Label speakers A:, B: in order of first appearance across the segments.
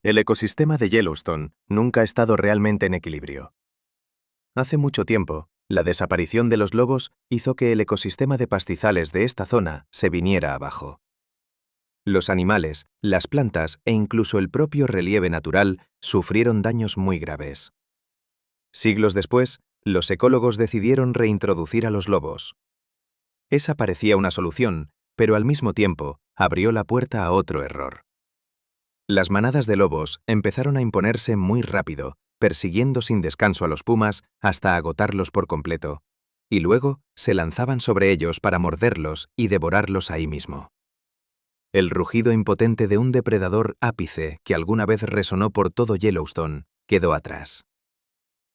A: El ecosistema de Yellowstone nunca ha estado realmente en equilibrio. Hace mucho tiempo, la desaparición de los lobos hizo que el ecosistema de pastizales de esta zona se viniera abajo. Los animales, las plantas e incluso el propio relieve natural sufrieron daños muy graves. Siglos después, los ecólogos decidieron reintroducir a los lobos. Esa parecía una solución, pero al mismo tiempo abrió la puerta a otro error. Las manadas de lobos empezaron a imponerse muy rápido, persiguiendo sin descanso a los pumas hasta agotarlos por completo, y luego se lanzaban sobre ellos para morderlos y devorarlos ahí mismo. El rugido impotente de un depredador ápice que alguna vez resonó por todo Yellowstone quedó atrás.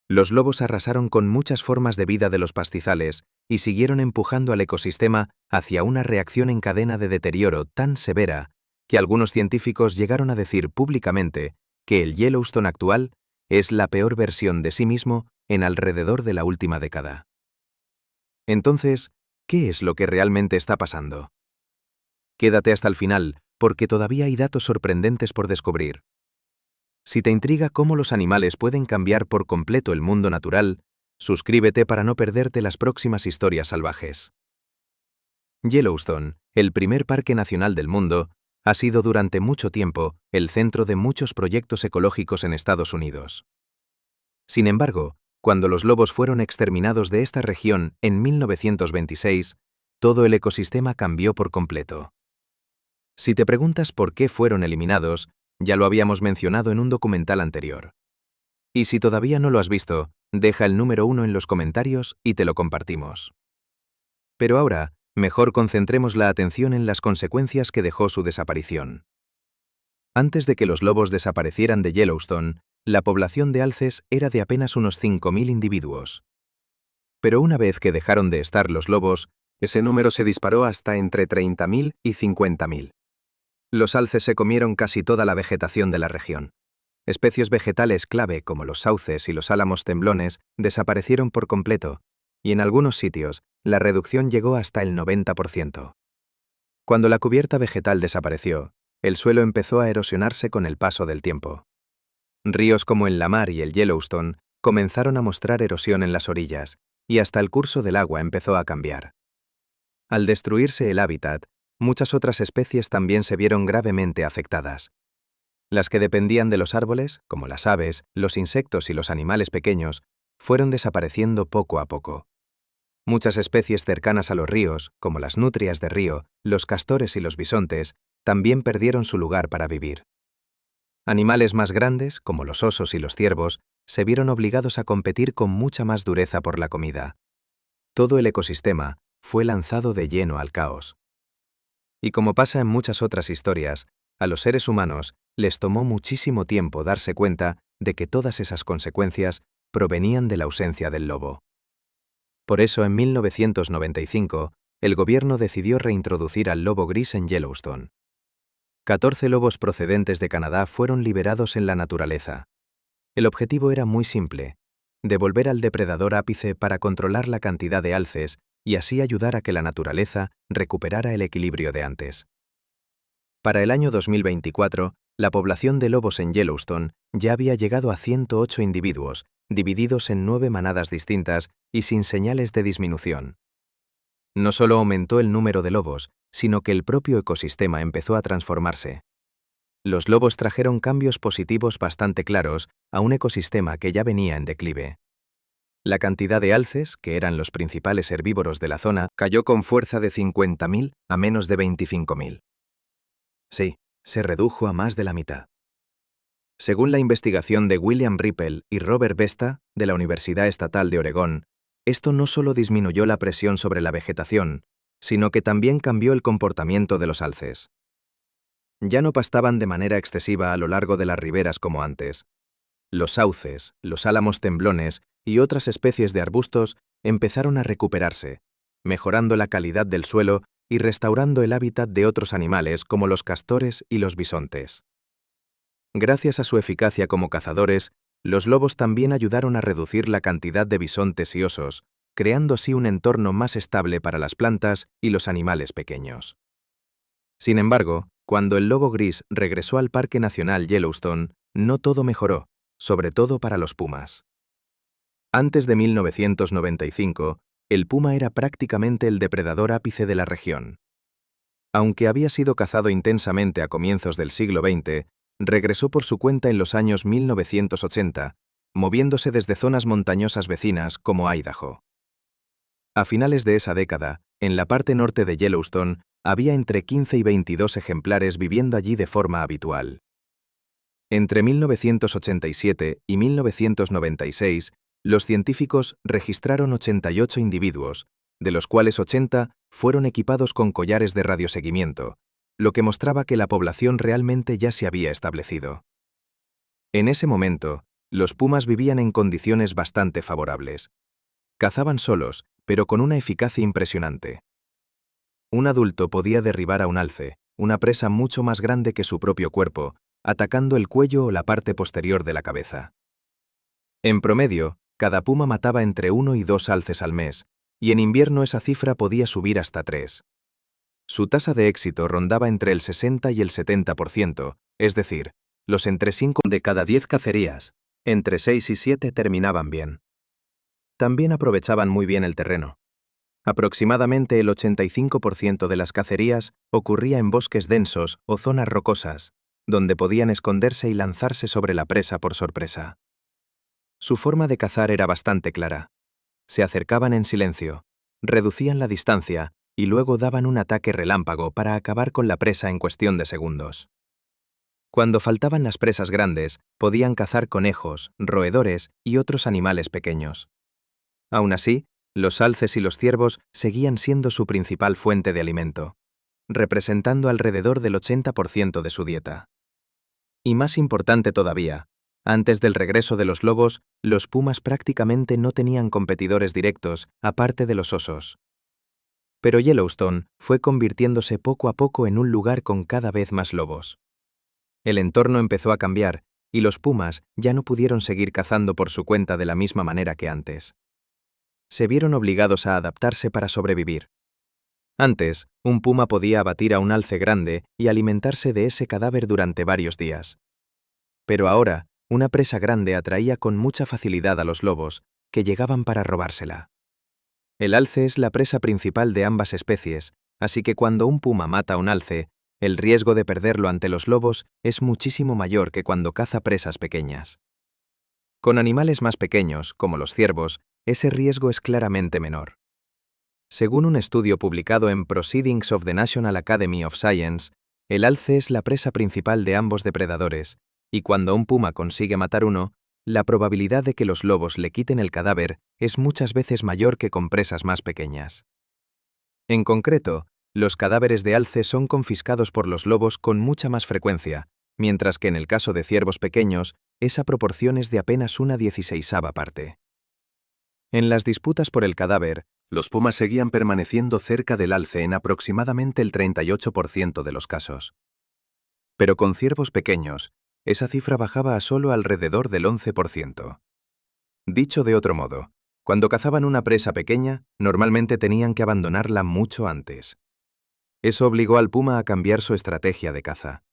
A: Los lobos arrasaron con muchas formas de vida de los pastizales y siguieron empujando al ecosistema hacia una reacción en cadena de deterioro tan severa que algunos científicos llegaron a decir públicamente que el Yellowstone actual es la peor versión de sí mismo en alrededor de la última década. Entonces, ¿qué es lo que realmente está pasando? Quédate hasta el final, porque todavía hay datos sorprendentes por descubrir. Si te intriga cómo los animales pueden cambiar por completo el mundo natural, suscríbete para no perderte las próximas historias salvajes. Yellowstone, el primer parque nacional del mundo, ha sido durante mucho tiempo el centro de muchos proyectos ecológicos en Estados Unidos. Sin embargo, cuando los lobos fueron exterminados de esta región en 1926, todo el ecosistema cambió por completo. Si te preguntas por qué fueron eliminados, ya lo habíamos mencionado en un documental anterior. Y si todavía no lo has visto, deja el número 1 en los comentarios y te lo compartimos. Pero ahora, mejor concentremos la atención en las consecuencias que dejó su desaparición. Antes de que los lobos desaparecieran de Yellowstone, la población de alces era de apenas unos 5.000 individuos. Pero una vez que dejaron de estar los lobos, ese número se disparó hasta entre 30.000 y 50.000. Los alces se comieron casi toda la vegetación de la región. Especies vegetales clave como los sauces y los álamos temblones desaparecieron por completo, y en algunos sitios la reducción llegó hasta el 90%. Cuando la cubierta vegetal desapareció, el suelo empezó a erosionarse con el paso del tiempo. Ríos como el Lamar y el Yellowstone comenzaron a mostrar erosión en las orillas, y hasta el curso del agua empezó a cambiar. Al destruirse el hábitat, muchas otras especies también se vieron gravemente afectadas. Las que dependían de los árboles, como las aves, los insectos y los animales pequeños, fueron desapareciendo poco a poco. Muchas especies cercanas a los ríos, como las nutrias de río, los castores y los bisontes, también perdieron su lugar para vivir. Animales más grandes, como los osos y los ciervos, se vieron obligados a competir con mucha más dureza por la comida. Todo el ecosistema fue lanzado de lleno al caos. Y como pasa en muchas otras historias, a los seres humanos les tomó muchísimo tiempo darse cuenta de que todas esas consecuencias provenían de la ausencia del lobo. Por eso, en 1995, el gobierno decidió reintroducir al lobo gris en Yellowstone. 14 lobos procedentes de Canadá fueron liberados en la naturaleza. El objetivo era muy simple: devolver al depredador ápice para controlar la cantidad de alces y así ayudar a que la naturaleza recuperara el equilibrio de antes. Para el año 2024, la población de lobos en Yellowstone ya había llegado a 108 individuos, divididos en 9 manadas distintas y sin señales de disminución. No solo aumentó el número de lobos, sino que el propio ecosistema empezó a transformarse. Los lobos trajeron cambios positivos bastante claros a un ecosistema que ya venía en declive. La cantidad de alces, que eran los principales herbívoros de la zona, cayó con fuerza de 50.000 a menos de 25.000. Sí, se redujo a más de la mitad. Según la investigación de William Ripple y Robert Vesta, de la Universidad Estatal de Oregón, esto no solo disminuyó la presión sobre la vegetación, sino que también cambió el comportamiento de los alces. Ya no pastaban de manera excesiva a lo largo de las riberas como antes. Los sauces, los álamos temblones y otras especies de arbustos empezaron a recuperarse, mejorando la calidad del suelo y restaurando el hábitat de otros animales como los castores y los bisontes. Gracias a su eficacia como cazadores, los lobos también ayudaron a reducir la cantidad de bisontes y osos, creando así un entorno más estable para las plantas y los animales pequeños. Sin embargo, cuando el lobo gris regresó al Parque Nacional Yellowstone, no todo mejoró, sobre todo para los pumas. Antes de 1995, el puma era prácticamente el depredador ápice de la región. Aunque había sido cazado intensamente a comienzos del siglo XX, regresó por su cuenta en los años 1980, moviéndose desde zonas montañosas vecinas como Idaho. A finales de esa década, en la parte norte de Yellowstone, había entre 15 y 22 ejemplares viviendo allí de forma habitual. Entre 1987 y 1996, los científicos registraron 88 individuos, de los cuales 80 fueron equipados con collares de radioseguimiento, lo que mostraba que la población realmente ya se había establecido. En ese momento, los pumas vivían en condiciones bastante favorables. Cazaban solos, pero con una eficacia impresionante. Un adulto podía derribar a un alce, una presa mucho más grande que su propio cuerpo, atacando el cuello o la parte posterior de la cabeza. En promedio, cada puma mataba entre 1 y 2 alces al mes, y en invierno esa cifra podía subir hasta 3. Su tasa de éxito rondaba entre el 60 y el 70%, es decir, los entre 5 de cada 10 cacerías, entre 6 y 7 terminaban bien. También aprovechaban muy bien el terreno. Aproximadamente el 85% de las cacerías ocurría en bosques densos o zonas rocosas, donde podían esconderse y lanzarse sobre la presa por sorpresa. Su forma de cazar era bastante clara. Se acercaban en silencio, reducían la distancia y luego daban un ataque relámpago para acabar con la presa en cuestión de segundos. Cuando faltaban las presas grandes, podían cazar conejos, roedores y otros animales pequeños. Aún así, los alces y los ciervos seguían siendo su principal fuente de alimento, representando alrededor del 80% de su dieta. Y más importante todavía, antes del regreso de los lobos, los pumas prácticamente no tenían competidores directos, aparte de los osos. Pero Yellowstone fue convirtiéndose poco a poco en un lugar con cada vez más lobos. El entorno empezó a cambiar, y los pumas ya no pudieron seguir cazando por su cuenta de la misma manera que antes. Se vieron obligados a adaptarse para sobrevivir. Antes, un puma podía abatir a un alce grande y alimentarse de ese cadáver durante varios días. Pero ahora, una presa grande atraía con mucha facilidad a los lobos, que llegaban para robársela. El alce es la presa principal de ambas especies, así que cuando un puma mata a un alce, el riesgo de perderlo ante los lobos es muchísimo mayor que cuando caza presas pequeñas. Con animales más pequeños, como los ciervos, ese riesgo es claramente menor. Según un estudio publicado en Proceedings of the National Academy of Science, el alce es la presa principal de ambos depredadores, y cuando un puma consigue matar uno, la probabilidad de que los lobos le quiten el cadáver es muchas veces mayor que con presas más pequeñas. En concreto, los cadáveres de alce son confiscados por los lobos con mucha más frecuencia, mientras que en el caso de ciervos pequeños, esa proporción es de apenas una 16ª parte. En las disputas por el cadáver, los pumas seguían permaneciendo cerca del alce en aproximadamente el 38% de los casos. Pero con ciervos pequeños, esa cifra bajaba a solo alrededor del 11%. Dicho de otro modo, cuando cazaban una presa pequeña, normalmente tenían que abandonarla mucho antes. Eso obligó al puma a cambiar su estrategia de caza.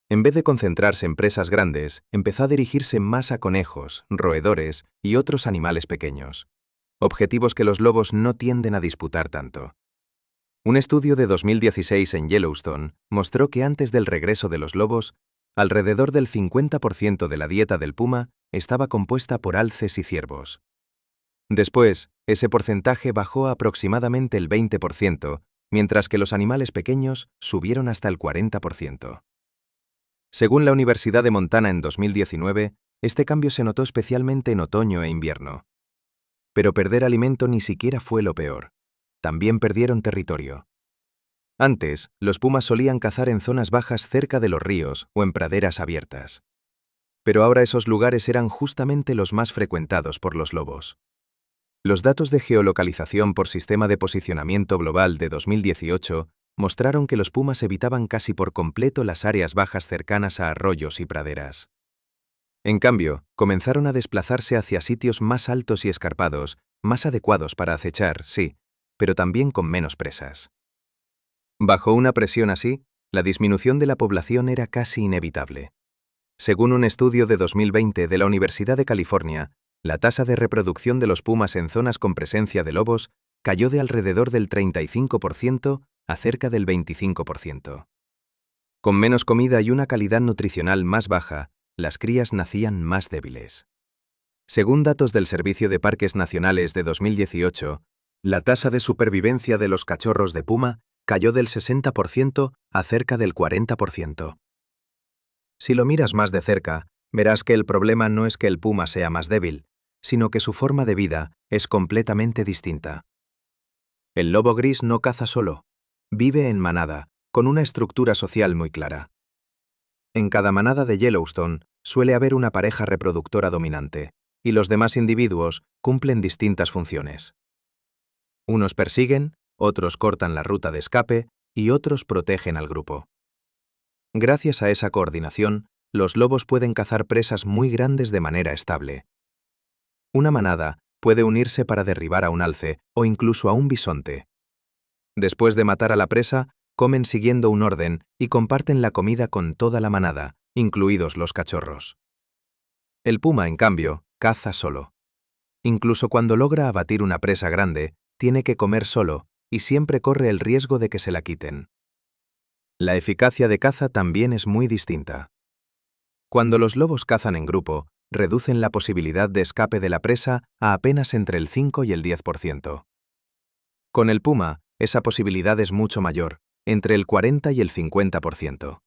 A: En vez de concentrarse en presas grandes, empezó a dirigirse más a conejos, roedores y otros animales pequeños, objetivos que los lobos no tienden a disputar tanto. Un estudio de 2016 en Yellowstone mostró que antes del regreso de los lobos, alrededor del 50% de la dieta del puma estaba compuesta por alces y ciervos. Después, ese porcentaje bajó a aproximadamente el 20%, mientras que los animales pequeños subieron hasta el 40%. Según la Universidad de Montana en 2019, este cambio se notó especialmente en otoño e invierno. Pero perder alimento ni siquiera fue lo peor. También perdieron territorio. Antes, los pumas solían cazar en zonas bajas cerca de los ríos o en praderas abiertas. Pero ahora esos lugares eran justamente los más frecuentados por los lobos. Los datos de geolocalización por Sistema de Posicionamiento Global de 2018 mostraron que los pumas evitaban casi por completo las áreas bajas cercanas a arroyos y praderas. En cambio, comenzaron a desplazarse hacia sitios más altos y escarpados, más adecuados para acechar, sí, pero también con menos presas. Bajo una presión así, la disminución de la población era casi inevitable. Según un estudio de 2020 de la Universidad de California, la tasa de reproducción de los pumas en zonas con presencia de lobos cayó de alrededor del 35% a cerca del 25%. Con menos comida y una calidad nutricional más baja, las crías nacían más débiles. Según datos del Servicio de Parques Nacionales de 2018, la tasa de supervivencia de los cachorros de puma cayó del 60% a cerca del 40%. Si lo miras más de cerca, verás que el problema no es que el puma sea más débil, sino que su forma de vida es completamente distinta. El lobo gris no caza solo, vive en manada, con una estructura social muy clara. En cada manada de Yellowstone suele haber una pareja reproductora dominante, y los demás individuos cumplen distintas funciones. Unos persiguen, otros cortan la ruta de escape y otros protegen al grupo. Gracias a esa coordinación, los lobos pueden cazar presas muy grandes de manera estable. Una manada puede unirse para derribar a un alce o incluso a un bisonte. Después de matar a la presa, comen siguiendo un orden y comparten la comida con toda la manada, incluidos los cachorros. El puma, en cambio, caza solo. Incluso cuando logra abatir una presa grande, tiene que comer solo y siempre corre el riesgo de que se la quiten. La eficacia de caza también es muy distinta. Cuando los lobos cazan en grupo, reducen la posibilidad de escape de la presa a apenas entre el 5 y el 10%. Con el puma, esa posibilidad es mucho mayor, entre el 40 y el 50%.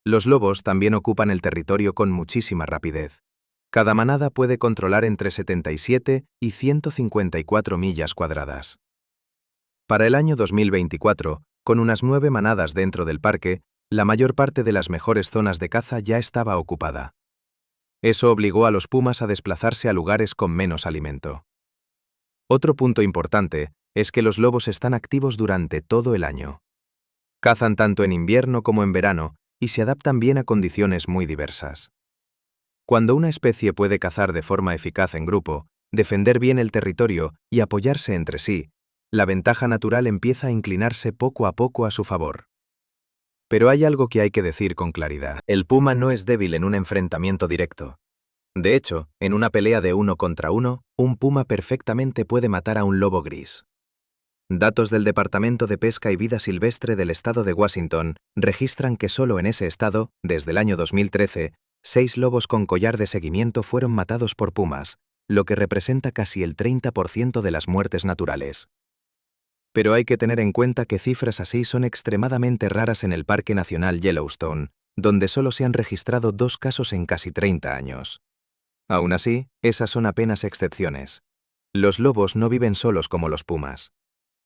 A: Los lobos también ocupan el territorio con muchísima rapidez. Cada manada puede controlar entre 77 y 154 millas cuadradas. Para el año 2024, con unas 9 manadas dentro del parque, la mayor parte de las mejores zonas de caza ya estaba ocupada. Eso obligó a los pumas a desplazarse a lugares con menos alimento. Otro punto importante es que los lobos están activos durante todo el año. Cazan tanto en invierno como en verano y se adaptan bien a condiciones muy diversas. Cuando una especie puede cazar de forma eficaz en grupo, defender bien el territorio y apoyarse entre sí, la ventaja natural empieza a inclinarse poco a poco a su favor. Pero hay algo que hay que decir con claridad. El puma no es débil en un enfrentamiento directo. De hecho, en una pelea de 1 contra 1, un puma perfectamente puede matar a un lobo gris. Datos del Departamento de Pesca y Vida Silvestre del estado de Washington registran que solo en ese estado, desde el año 2013, 6 lobos con collar de seguimiento fueron matados por pumas, lo que representa casi el 30% de las muertes naturales. Pero hay que tener en cuenta que cifras así son extremadamente raras en el Parque Nacional Yellowstone, donde solo se han registrado 2 casos en casi 30 años. Aún así, esas son apenas excepciones. Los lobos no viven solos como los pumas.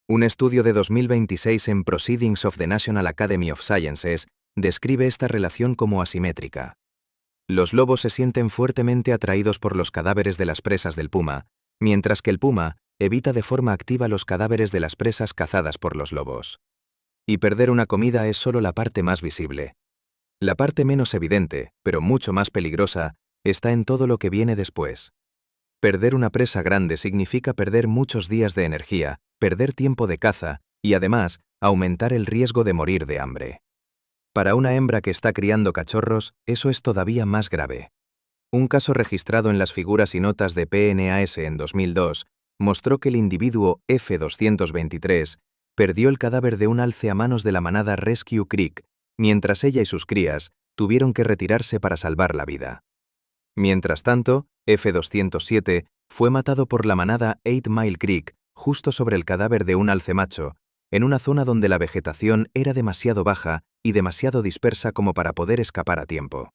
A: Un estudio de 2026 en Proceedings of the National Academy of Sciences describe esta relación como asimétrica. Los lobos se sienten fuertemente atraídos por los cadáveres de las presas del puma, mientras que el puma evita de forma activa los cadáveres de las presas cazadas por los lobos. Y perder una comida es solo la parte más visible. La parte menos evidente, pero mucho más peligrosa, está en todo lo que viene después. Perder una presa grande significa perder muchos días de energía, perder tiempo de caza y, además, aumentar el riesgo de morir de hambre. Para una hembra que está criando cachorros, eso es todavía más grave. Un caso registrado en las figuras y notas de PNAS en 2002 mostró que el individuo F223 perdió el cadáver de un alce a manos de la manada Rescue Creek, mientras ella y sus crías tuvieron que retirarse para salvar la vida. Mientras tanto, F207 fue matado por la manada 8 Mile Creek justo sobre el cadáver de un alce macho, en una zona donde la vegetación era demasiado baja y demasiado dispersa como para poder escapar a tiempo.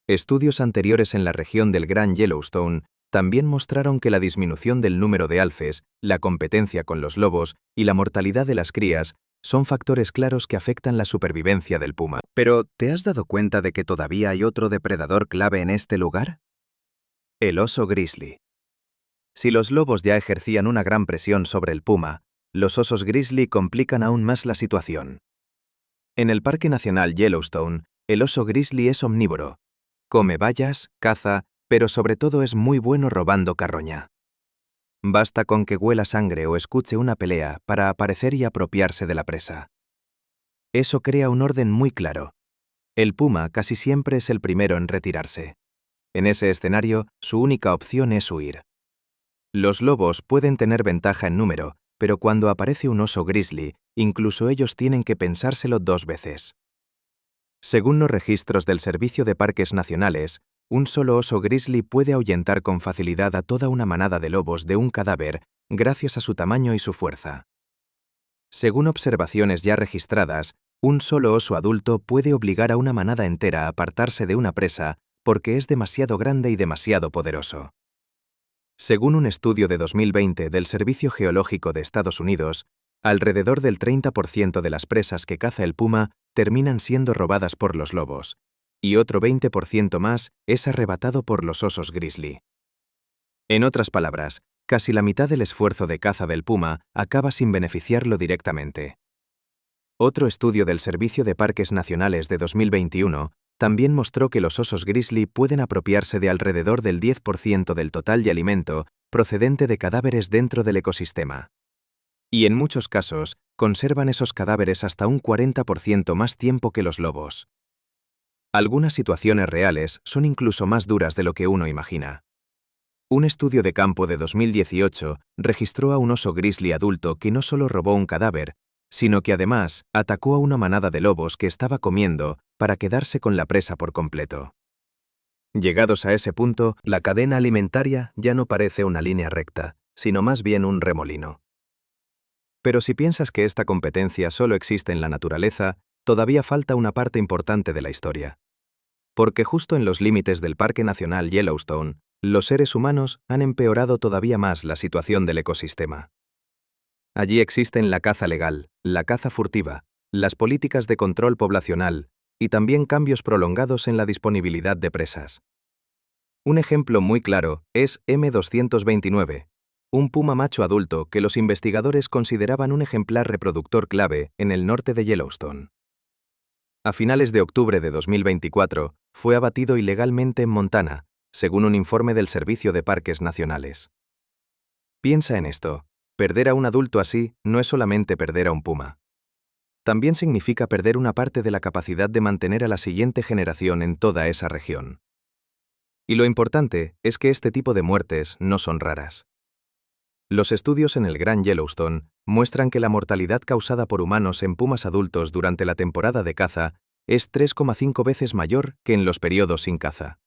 A: Estudios anteriores en la región del Gran Yellowstone también mostraron que la disminución del número de alces, la competencia con los lobos y la mortalidad de las crías son factores claros que afectan la supervivencia del puma. Pero, ¿te has dado cuenta de que todavía hay otro depredador clave en este lugar? El oso grizzly. Si los lobos ya ejercían una gran presión sobre el puma, los osos grizzly complican aún más la situación. En el Parque Nacional Yellowstone, el oso grizzly es omnívoro. Come bayas, caza, pero sobre todo es muy bueno robando carroña. Basta con que huela sangre o escuche una pelea para aparecer y apropiarse de la presa. Eso crea un orden muy claro. El puma casi siempre es el primero en retirarse. En ese escenario, su única opción es huir. Los lobos pueden tener ventaja en número, pero cuando aparece un oso grizzly, incluso ellos tienen que pensárselo 2 veces. Según los registros del Servicio de Parques Nacionales, un solo oso grizzly puede ahuyentar con facilidad a toda una manada de lobos de un cadáver gracias a su tamaño y su fuerza. Según observaciones ya registradas, un solo oso adulto puede obligar a una manada entera a apartarse de una presa porque es demasiado grande y demasiado poderoso. Según un estudio de 2020 del Servicio Geológico de Estados Unidos, alrededor del 30% de las presas que caza el puma terminan siendo robadas por los lobos, y otro 20% más es arrebatado por los osos grizzly. En otras palabras, casi la mitad del esfuerzo de caza del puma acaba sin beneficiarlo directamente. Otro estudio del Servicio de Parques Nacionales de 2021 también mostró que los osos grizzly pueden apropiarse de alrededor del 10% del total de alimento procedente de cadáveres dentro del ecosistema. Y en muchos casos, conservan esos cadáveres hasta un 40% más tiempo que los lobos. Algunas situaciones reales son incluso más duras de lo que uno imagina. Un estudio de campo de 2018 registró a un oso grizzly adulto que no solo robó un cadáver, sino que además atacó a una manada de lobos que estaba comiendo para quedarse con la presa por completo. Llegados a ese punto, la cadena alimentaria ya no parece una línea recta, sino más bien un remolino. Pero si piensas que esta competencia solo existe en la naturaleza, todavía falta una parte importante de la historia. Porque justo en los límites del Parque Nacional Yellowstone, los seres humanos han empeorado todavía más la situación del ecosistema. Allí existen la caza legal, la caza furtiva, las políticas de control poblacional y también cambios prolongados en la disponibilidad de presas. Un ejemplo muy claro es M229, un puma macho adulto que los investigadores consideraban un ejemplar reproductor clave en el norte de Yellowstone. A finales de octubre de 2024, fue abatido ilegalmente en Montana, según un informe del Servicio de Parques Nacionales. Piensa en esto. Perder a un adulto así no es solamente perder a un puma. También significa perder una parte de la capacidad de mantener a la siguiente generación en toda esa región. Y lo importante es que este tipo de muertes no son raras. Los estudios en el Gran Yellowstone muestran que la mortalidad causada por humanos en pumas adultos durante la temporada de caza es 3,5 veces mayor que en los periodos sin caza.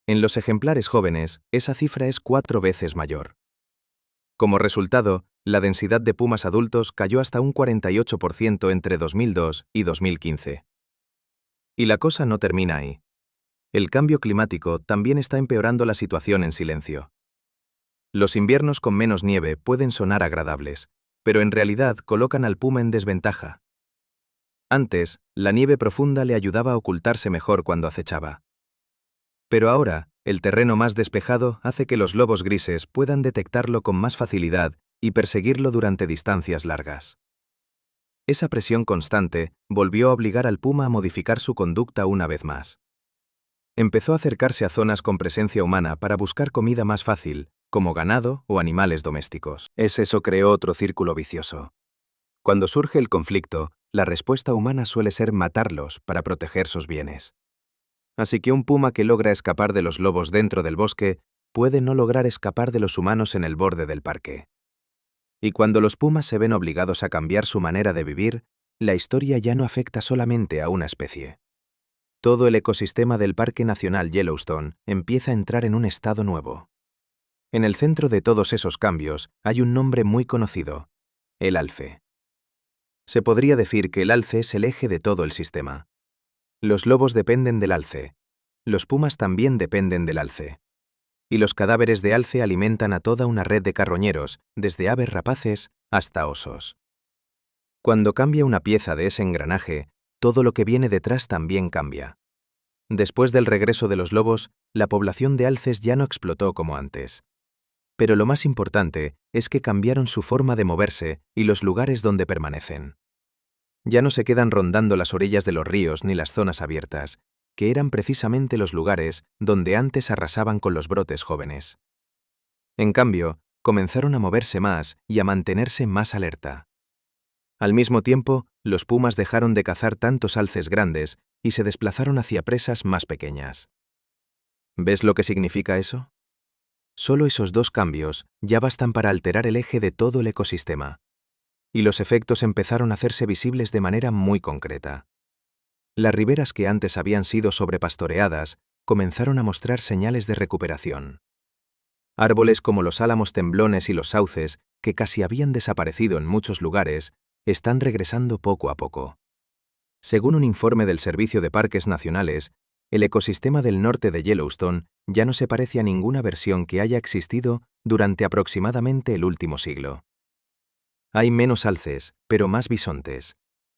A: En los ejemplares jóvenes, esa cifra es 4 veces mayor. Como resultado, la densidad de pumas adultos cayó hasta un 48% entre 2002 y 2015. Y la cosa no termina ahí. El cambio climático también está empeorando la situación en silencio. Los inviernos con menos nieve pueden sonar agradables, pero en realidad colocan al puma en desventaja. Antes, la nieve profunda le ayudaba a ocultarse mejor cuando acechaba. Pero ahora, el terreno más despejado hace que los lobos grises puedan detectarlo con más facilidad y perseguirlo durante distancias largas. Esa presión constante volvió a obligar al puma a modificar su conducta una vez más. Empezó a acercarse a zonas con presencia humana para buscar comida más fácil, como ganado o animales domésticos. Eso creó otro círculo vicioso. Cuando surge el conflicto, la respuesta humana suele ser matarlos para proteger sus bienes. Así que un puma que logra escapar de los lobos dentro del bosque puede no lograr escapar de los humanos en el borde del parque. Y cuando los pumas se ven obligados a cambiar su manera de vivir, la historia ya no afecta solamente a una especie. Todo el ecosistema del Parque Nacional Yellowstone empieza a entrar en un estado nuevo. En el centro de todos esos cambios hay un nombre muy conocido: el alce. Se podría decir que el alce es el eje de todo el sistema. Los lobos dependen del alce. Los pumas también dependen del alce. Y los cadáveres de alce alimentan a toda una red de carroñeros, desde aves rapaces hasta osos. Cuando cambia una pieza de ese engranaje, todo lo que viene detrás también cambia. Después del regreso de los lobos, la población de alces ya no explotó como antes. Pero lo más importante es que cambiaron su forma de moverse y los lugares donde permanecen. Ya no se quedan rondando las orillas de los ríos ni las zonas abiertas, que eran precisamente los lugares donde antes arrasaban con los brotes jóvenes. En cambio, comenzaron a moverse más y a mantenerse más alerta. Al mismo tiempo, los pumas dejaron de cazar tantos alces grandes y se desplazaron hacia presas más pequeñas. ¿Ves lo que significa eso? Solo esos dos cambios ya bastan para alterar el eje de todo el ecosistema, y los efectos empezaron a hacerse visibles de manera muy concreta. Las riberas que antes habían sido sobrepastoreadas comenzaron a mostrar señales de recuperación. Árboles como los álamos temblones y los sauces, que casi habían desaparecido en muchos lugares, están regresando poco a poco. Según un informe del Servicio de Parques Nacionales, el ecosistema del norte de Yellowstone ya no se parece a ninguna versión que haya existido durante aproximadamente el último siglo. Hay menos alces, pero más bisontes,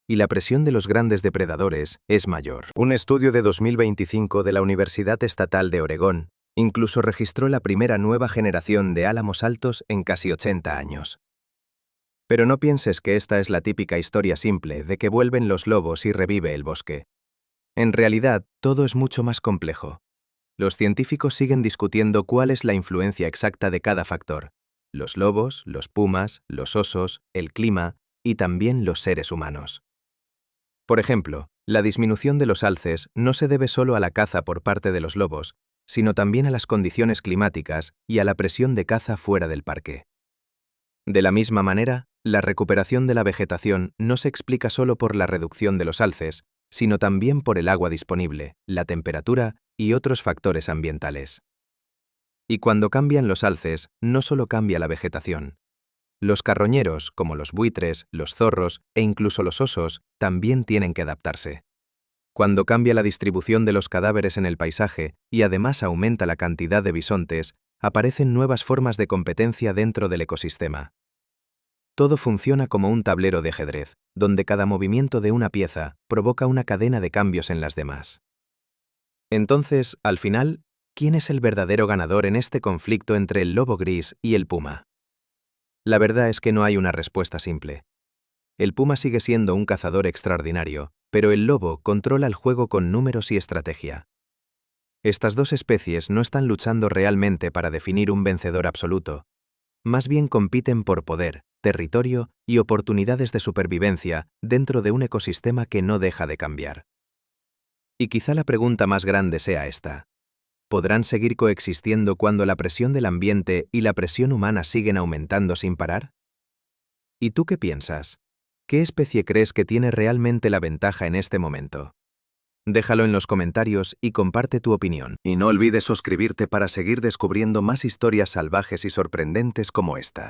A: y la presión de los grandes depredadores es mayor. Un estudio de 2025 de la Universidad Estatal de Oregón incluso registró la primera nueva generación de álamos altos en casi 80 años. Pero no pienses que esta es la típica historia simple de que vuelven los lobos y revive el bosque. En realidad, todo es mucho más complejo. Los científicos siguen discutiendo cuál es la influencia exacta de cada factor: los lobos, los pumas, los osos, el clima y también los seres humanos. Por ejemplo, la disminución de los alces no se debe solo a la caza por parte de los lobos, sino también a las condiciones climáticas y a la presión de caza fuera del parque. De la misma manera, la recuperación de la vegetación no se explica solo por la reducción de los alces, sino también por el agua disponible, la temperatura y otros factores ambientales. Y cuando cambian los alces, no solo cambia la vegetación. Los carroñeros, como los buitres, los zorros e incluso los osos, también tienen que adaptarse. Cuando cambia la distribución de los cadáveres en el paisaje y además aumenta la cantidad de bisontes, aparecen nuevas formas de competencia dentro del ecosistema. Todo funciona como un tablero de ajedrez, donde cada movimiento de una pieza provoca una cadena de cambios en las demás. Entonces, al final, ¿quién es el verdadero ganador en este conflicto entre el lobo gris y el puma? La verdad es que no hay una respuesta simple. El puma sigue siendo un cazador extraordinario, pero el lobo controla el juego con números y estrategia. Estas dos especies no están luchando realmente para definir un vencedor absoluto. Más bien compiten por poder, territorio y oportunidades de supervivencia dentro de un ecosistema que no deja de cambiar. Y quizá la pregunta más grande sea esta: ¿podrán seguir coexistiendo cuando la presión del ambiente y la presión humana siguen aumentando sin parar? ¿Y tú qué piensas? ¿Qué especie crees que tiene realmente la ventaja en este momento? Déjalo en los comentarios y comparte tu opinión. Y no olvides suscribirte para seguir descubriendo más historias salvajes y sorprendentes como esta.